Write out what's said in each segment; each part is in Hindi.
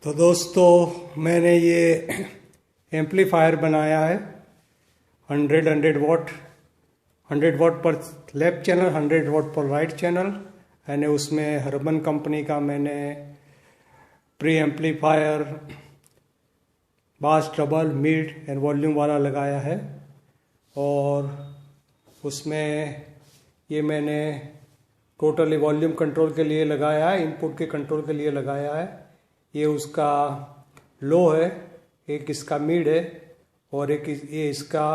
तो दोस्तों मैंने ये एम्पलीफायर बनाया है 100 वाट पर लेफ्ट चैनल, 100 वाट पर राइट चैनल। मैंने उसमें हर्मन कंपनी का मैंने प्री एम्पलीफायर बास, ट्रबल, मिड एंड वॉल्यूम वाला लगाया है। और उसमें ये मैंने टोटली वॉल्यूम कंट्रोल के लिए लगाया है, इनपुट के कंट्रोल के लिए लगाया है। ये उसका लो है, एक इसका मिड है और एक ये इसका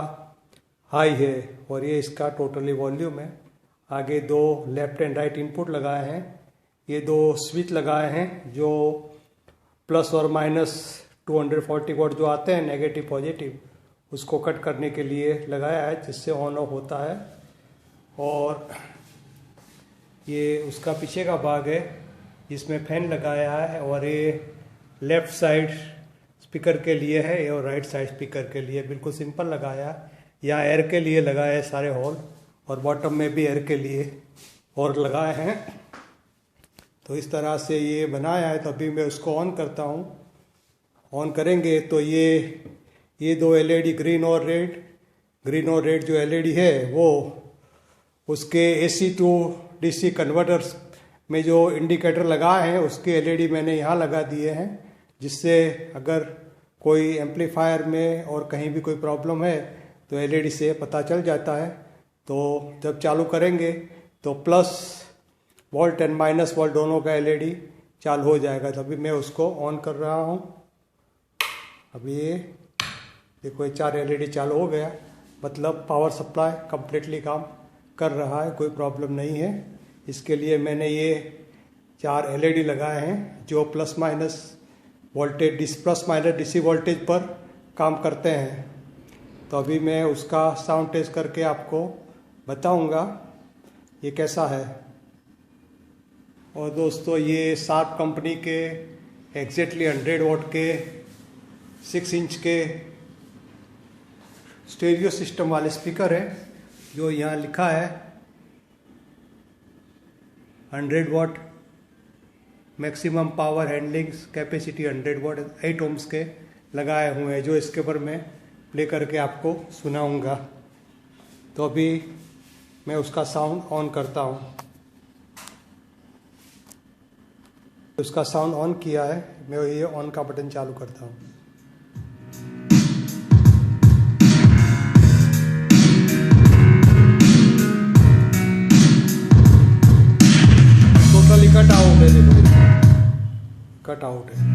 हाई है और ये इसका टोटली वॉल्यूम है। आगे दो लेफ्ट एंड राइट इनपुट लगाए हैं। ये दो स्विच लगाए हैं जो प्लस और माइनस 240 वाट जो आते हैं नेगेटिव पॉजिटिव, उसको कट करने के लिए लगाया है, जिससे ऑन ऑफ होता है। और ये उसका पीछे का भाग है जिसमें फैन लगाया है और ये लेफ्ट साइड स्पीकर के लिए है और राइट साइड स्पीकर के लिए। बिल्कुल सिंपल लगाया। यहाँ एयर के लिए लगाया है सारे हॉल और बॉटम में भी एयर के लिए और लगाए हैं। तो इस तरह से ये बनाया है। तो अभी मैं उसको ऑन करता हूँ। ऑन करेंगे तो ये दो एलईडी ग्रीन और रेड जो एलईडी है वो उसके AC टू DC कन्वर्टर्स में जो इंडिकेटर लगाए हैं उसके एलईडी मैंने यहाँ लगा दिए हैं, जिससे अगर कोई एम्पलीफायर में और कहीं भी कोई प्रॉब्लम है तो एलईडी से पता चल जाता है। तो जब चालू करेंगे तो plus volt and minus volt दोनों का एलईडी चालू हो जाएगा। तो अभी मैं उसको ऑन कर रहा हूँ। अभी ये देखो, ये 4 एलईडी चालू हो गया, मतलब पावर सप्लाई कम्प्लीटली काम कर रहा है, कोई प्रॉब्लम नहीं है। इसके लिए मैंने ये 4 एलईडी लगाए हैं जो प्लस माइनस डीसी वोल्टेज पर काम करते हैं। तो अभी मैं उसका साउंड टेस्ट करके आपको बताऊंगा ये कैसा है। और दोस्तों ये शार्प कंपनी के एग्जैक्टली 100 वाट के 6 इंच के स्टेरियो सिस्टम वाले स्पीकर है, जो यहाँ लिखा है 100 वाट मैक्सिमम पावर हैंडलिंग कैपेसिटी 100 वाट 8 ohms के लगाए हुए हैं, जो इसके ऊपर मैं प्ले करके आपको सुनाऊंगा। तो अभी मैं उसका साउंड ऑन करता हूँ। उसका साउंड ऑन किया है, मैं ये ऑन का बटन चालू करता हूँ। कट आउट है, देखो कट आउट है।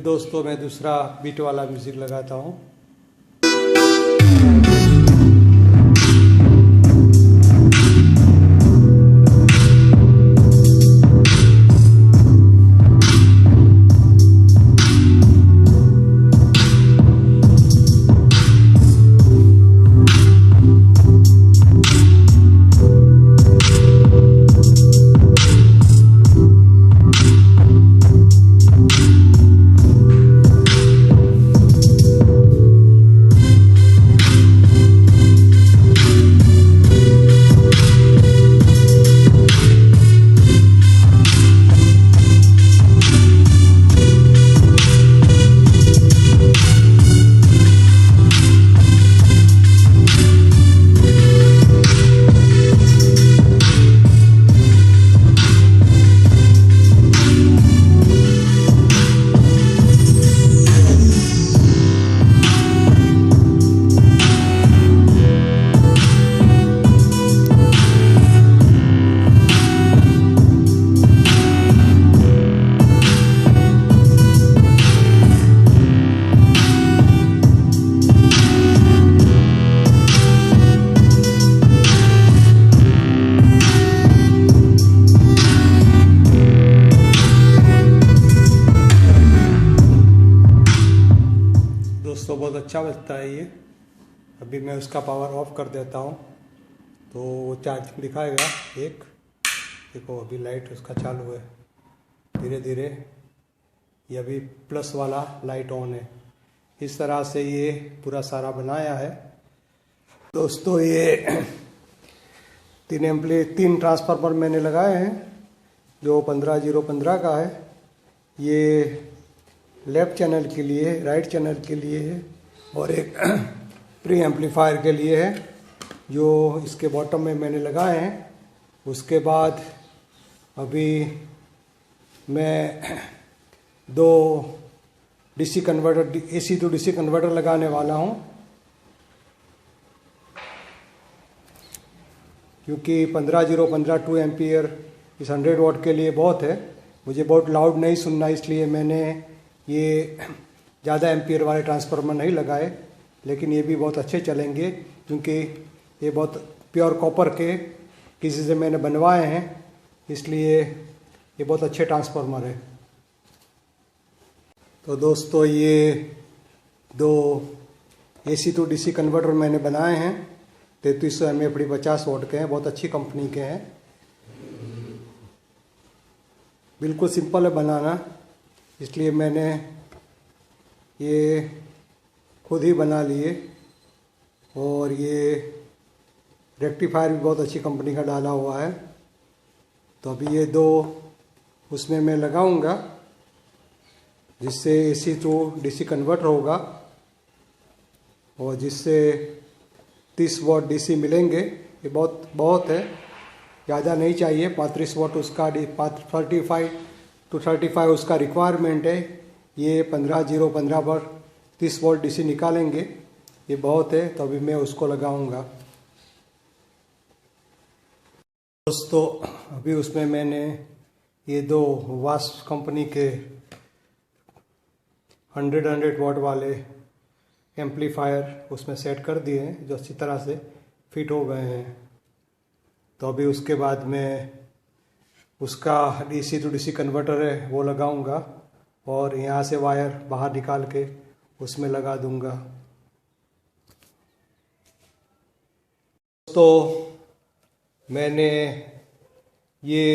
दोस्तों मैं दूसरा बीट वाला म्यूजिक लगाता हूँ। बहुत अच्छा बजता है ये। अभी मैं उसका पावर ऑफ कर देता हूँ तो वो चार्जिंग दिखाएगा। एक देखो अभी लाइट उसका चालू है, धीरे धीरे ये अभी प्लस वाला लाइट ऑन है। इस तरह से ये पूरा सारा बनाया है दोस्तों। ये तीन ट्रांसफार्मर मैंने लगाए हैं जो 15015 का है। ये लेफ्ट चैनल के लिए, राइट चैनल के लिए है, और एक प्री एम्पलीफायर के लिए है जो इसके बॉटम में मैंने लगाए हैं। उसके बाद अभी मैं 2 DC converter, AC to DC converter लगाने वाला हूँ, क्योंकि 15015 2 एम्पियर इस 100 वाट के लिए बहुत है। मुझे बहुत लाउड नहीं सुनना, इसलिए मैंने ये ज़्यादा एम्पियर वाले ट्रांसफार्मर नहीं लगाए, लेकिन ये भी बहुत अच्छे चलेंगे क्योंकि ये बहुत प्योर कॉपर के किसी से मैंने बनवाए हैं, इसलिए ये बहुत अच्छे ट्रांसफार्मर है। तो दोस्तों ये 2 एसी टू डीसी कन्वर्टर मैंने बनाए हैं, 3300 mAh 50 वाट के हैं, बहुत अच्छी कंपनी के हैं। बिल्कुल सिंपल है बनाना, इसलिए मैंने ये खुद ही बना लिए। और ये रेक्टिफायर भी बहुत अच्छी कंपनी का डाला हुआ है। तो अभी ये 2 उसमें मैं लगाऊंगा, जिससे एसी टू डीसी कन्वर्टर होगा और जिससे 30 वाट डीसी मिलेंगे। ये बहुत है, ज़्यादा नहीं चाहिए। 35 वाट उसका 35 to 35 उसका रिक्वायरमेंट है। ये 15015 पर 30 वाट डीसी निकालेंगे, ये बहुत है। तो अभी मैं उसको लगाऊंगा दोस्तों। अभी उसमें मैंने ये 2 वास्प कंपनी के 100 वाट वाले एम्पलीफायर उसमें सेट कर दिए हैं, जो अच्छी तरह से फिट हो गए हैं। तो अभी उसके बाद मैं उसका डीसी टू डीसी कन्वर्टर है वो लगाऊंगा और यहाँ से वायर बाहर निकाल के उसमें लगा दूंगा। तो मैंने ये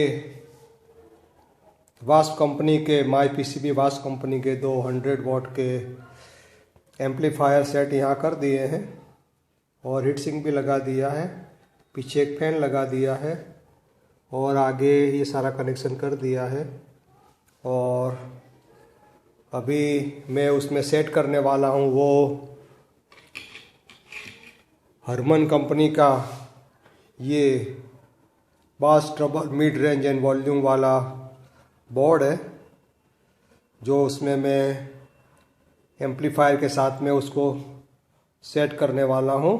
वास्प कंपनी के, माई पीसीबी वास्प कंपनी के 200 वाट के एम्पलीफायर सेट यहाँ कर दिए हैं और हीट सिंक भी लगा दिया है, पीछे एक फैन लगा दिया है और आगे ये सारा कनेक्शन कर दिया है। और अभी मैं उसमें सेट करने वाला हूँ वो हरमन कंपनी का ये बास trouble mid range and volume वाला बोर्ड है, जो उसमें मैं एम्पलीफायर के साथ में उसको सेट करने वाला हूँ।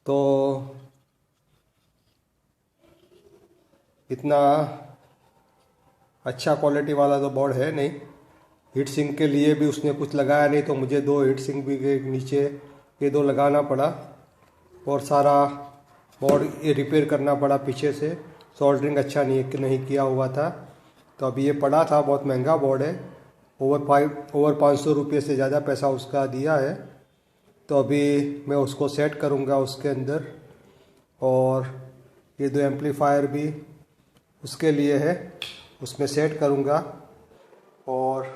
तो इतना अच्छा क्वालिटी वाला तो बोर्ड है नहीं। हीट सिंक के लिए भी उसने कुछ लगाया नहीं, तो मुझे 2 हीट सिंक भी के नीचे ये 2 लगाना पड़ा और सारा बोर्ड ये रिपेयर करना पड़ा पीछे से। सोल्डरिंग अच्छा नहीं किया हुआ था। तो अभी ये पड़ा था, बहुत महंगा बोर्ड है, ओवर 500 रुपये से ज़्यादा पैसा उसका दिया है। तो अभी मैं उसको सेट करूँगा उसके अंदर, और ये 2 एम्पलीफायर भी उसके लिए है, उसमें सेट करूँगा। और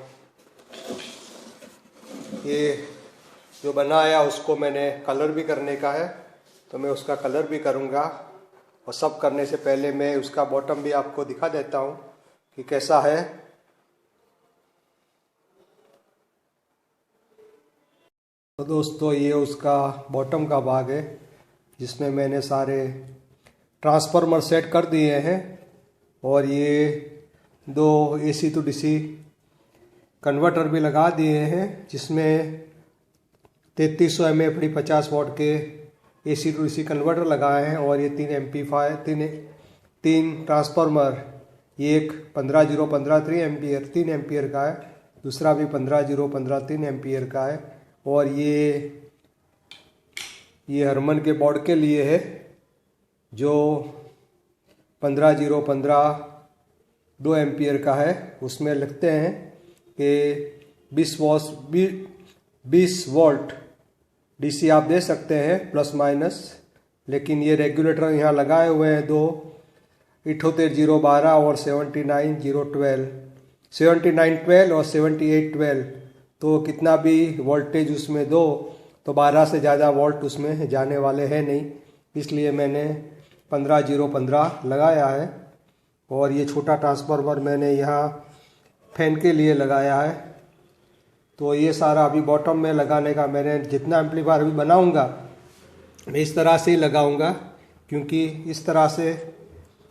ये जो बनाया उसको मैंने कलर भी करने का है, तो मैं उसका कलर भी करूँगा। और सब करने से पहले मैं उसका बॉटम भी आपको दिखा देता हूँ कि कैसा है। तो दोस्तों ये उसका बॉटम का भाग है, जिसमें मैंने सारे ट्रांसफार्मर सेट कर दिए हैं और ये 2 एसी टू डीसी कन्वर्टर भी लगा दिए हैं, जिसमें 3300 mAh 50 वाट के एसी टू डीसी कन्वर्टर लगाए हैं। और ये 3 ट्रांसफार्मर, ये एक 15015 3 एम्पियर का है, दूसरा भी 15015 3 एम्पियर का है। और ये हरमन के बोर्ड के लिए है, जो 15015 2 एम्पियर का है। उसमें लगते हैं कि 20 वोल्ट डीसी आप दे सकते हैं प्लस माइनस, लेकिन ये रेगुलेटर यहाँ लगाए हुए हैं दो, 78 012 और 79 012 और 78 12। तो कितना भी वोल्टेज उसमें दो तो 12 से ज़्यादा वोल्ट उसमें जाने वाले हैं नहीं, इसलिए मैंने 15 015 लगाया है। और ये छोटा ट्रांसफार्मर मैंने यहाँ फैन के लिए लगाया है। तो ये सारा अभी बॉटम में लगाने का, मैंने जितना एम्पलीफायर अभी बनाऊंगा मैं इस तरह से ही लगाऊंगा, क्योंकि इस तरह से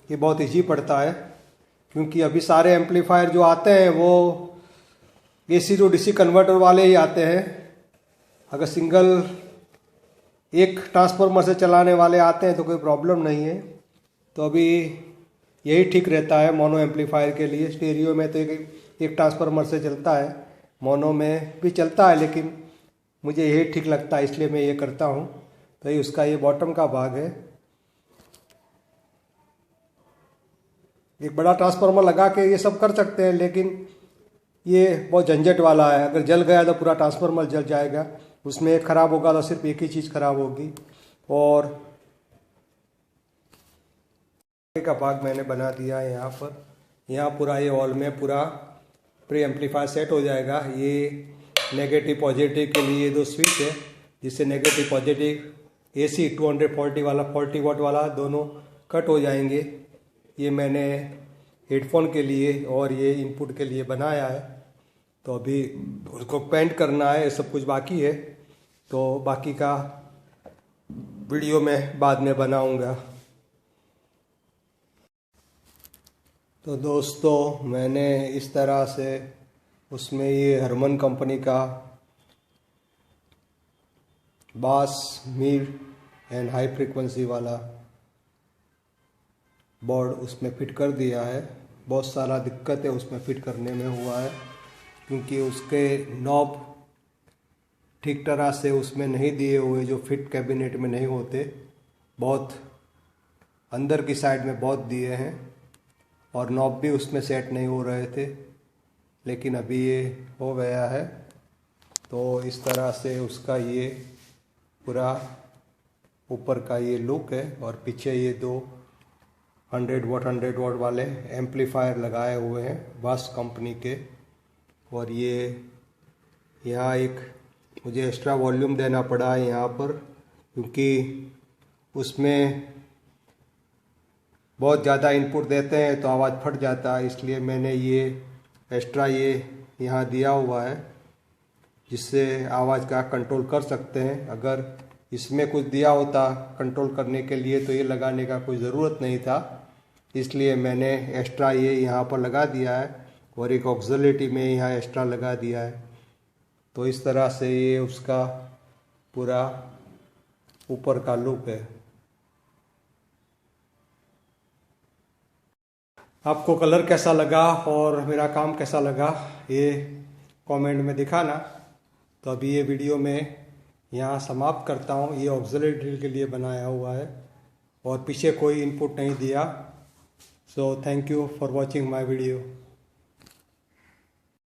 ये बहुत ईजी पड़ता है। क्योंकि अभी सारे एम्पलीफायर जो आते हैं वो AC टू DC कन्वर्टर वाले ही आते हैं। अगर सिंगल एक ट्रांसफार्मर से चलाने वाले आते हैं तो कोई प्रॉब्लम नहीं है। तो अभी यही ठीक रहता है मोनो एम्पलीफायर के लिए। स्टीरियो में तो एक ट्रांसफार्मर से चलता है, मोनो में भी चलता है, लेकिन मुझे यही ठीक लगता है इसलिए मैं ये करता हूँ। तो ये उसका ये बॉटम का भाग है। एक बड़ा ट्रांसफार्मर लगा के ये सब कर सकते हैं, लेकिन ये बहुत झंझट वाला है। अगर जल गया तो पूरा ट्रांसफार्मर जल जाएगा, उसमें एक खराब होगा तो सिर्फ एक ही चीज़ खराब होगी। और का भाग मैंने बना दिया है यहाँ पर। यहाँ पूरा ये वॉल में पूरा प्री एम्पलीफायर सेट हो जाएगा। ये नेगेटिव पॉजिटिव के लिए दो स्विच है, जिससे नेगेटिव पॉजिटिव AC 240 वाला 40 वाट वाला दोनों कट हो जाएंगे। ये मैंने हेडफोन के लिए और ये इनपुट के लिए बनाया है। तो अभी उसको पेंट करना है, सब कुछ बाकी है, तो बाकी का वीडियो में बाद में बनाऊंगा। तो दोस्तों मैंने इस तरह से उसमें ये हरमन कंपनी का बास मिड एंड हाई फ्रीक्वेंसी वाला बोर्ड उसमें फिट कर दिया है। बहुत सारा दिक्कत है उसमें फिट करने में हुआ है, क्योंकि उसके नॉब ठीक तरह से उसमें नहीं दिए हुए, जो फिट कैबिनेट में नहीं होते, बहुत अंदर की साइड में बहुत दिए हैं, और नॉब भी उसमें सेट नहीं हो रहे थे। लेकिन अभी ये हो गया है। तो इस तरह से उसका ये पूरा ऊपर का ये लुक है। और पीछे ये दो 100 वाट वाले एम्पलीफायर लगाए हुए हैं बास कंपनी के। और ये यहाँ एक मुझे एक्स्ट्रा वॉल्यूम देना पड़ा है यहाँ पर, क्योंकि उसमें बहुत ज़्यादा इनपुट देते हैं तो आवाज़ फट जाता है। इसलिए मैंने ये एक्स्ट्रा ये यहाँ दिया हुआ है, जिससे आवाज़ का कंट्रोल कर सकते हैं। अगर इसमें कुछ दिया होता कंट्रोल करने के लिए तो ये लगाने का कोई ज़रूरत नहीं था, इसलिए मैंने एक्स्ट्रा ये यहाँ पर लगा दिया है। और एक ऑक्सिलरी में यहाँ एक्स्ट्रा लगा दिया है। तो इस तरह से ये उसका पूरा ऊपर का लुक है। आपको कलर कैसा लगा और मेरा काम कैसा लगा ये कमेंट में दिखाना। तो अभी ये वीडियो में यहाँ समाप्त करता हूँ। ये ऑक्सिलरी ड्रिल के लिए बनाया हुआ है और पीछे कोई इनपुट नहीं दिया। So thank you for watching my video.